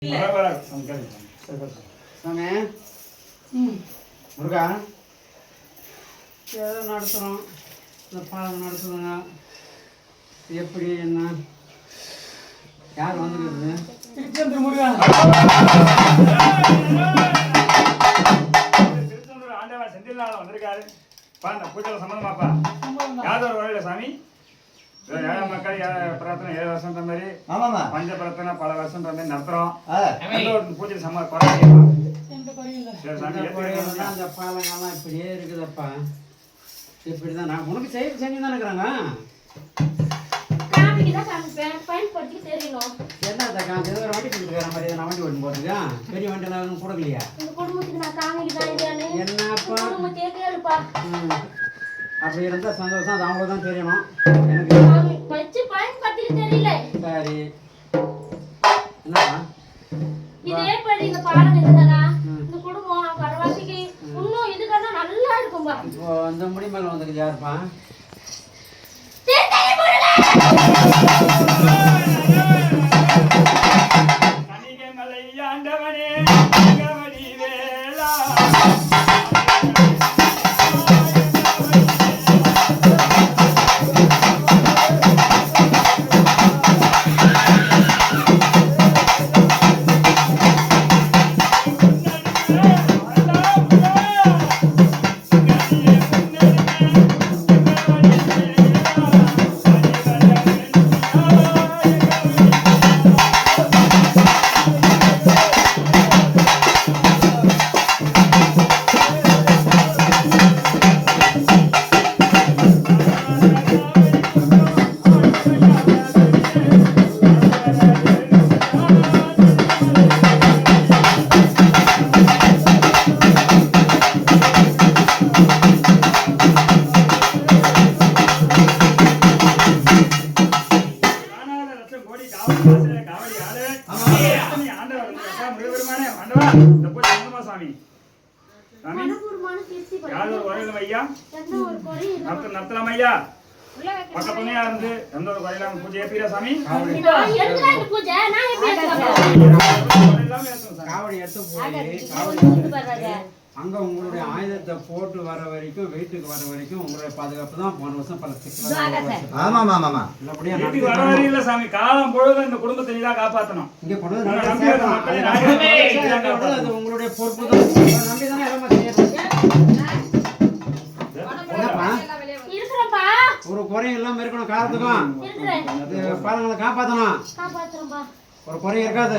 சாமி முருகா ஏதோ நடத்துகிறோம், இந்த பாலம் நடத்துதுங்க. எப்படி என்ன யார் வந்துருக்குது? திருச்செந்தூர் முருகா திருச்செந்தூர் ஆண்டவன் செந்தில் நாள் வந்திருக்காரு. இந்த பூஜையில் சம்மந்தமாப்பா யாதவ ஒரு வரையில சாமி ஏழை மக்கள் பிரார்த்தனை 7 வருஷம் மாதிரி பஞ்ச பிரார்த்தனை பல வருஷம் மாதிரி நடத்துறோம். பூஜை அந்த பாலங்கள்லாம் இப்படியே இருக்குதப்பா. இப்படிதான் நான் உனக்கு செஞ்சு தான் இருக்கிறாங்க. என்ன வண்டி கொடுத்துக்கிற மாதிரி நான் வண்டி ஓட்டு போறதுக்கா? பெரிய வண்டி எல்லாம் கொடுக்கலையா? என்னப்பா அப்படி இருந்தா சந்தோஷம். அது அவங்களுக்கு தான் தெரியணும். எனக்கு சரி என்னப்பா இதே படி இந்த பாலம் இருக்குதா இந்த குடும்பம் பரவாசிக்கு இன்னும் இதுக்கான நல்லா இருக்கும்பா. அந்த முடி மேல வந்துருக்கு யாருப்பா? கனிகமலை ஆண்டவனே கவடி வேளா அங்க உங்களுடைய ஆயுதத்தை போட்டு வர வரைக்கும் வீட்டுக்கு வர வரைக்கும் உங்களுடைய பாதுகாப்பு தான். போன வருஷம் பல சாமி காலம் பொழுது இந்த குடும்பத்தை நீ தான் காப்பாற்றணும். இங்க அது உங்களுடைய பொறுப்பு தான். நம்பிதானே எல்லாமே ஒரு குறையும் இல்லாம இருக்கணும். காலத்துக்கும் பாலங்களை காப்பாற்றணும். ஒரு குறையும் இருக்காது.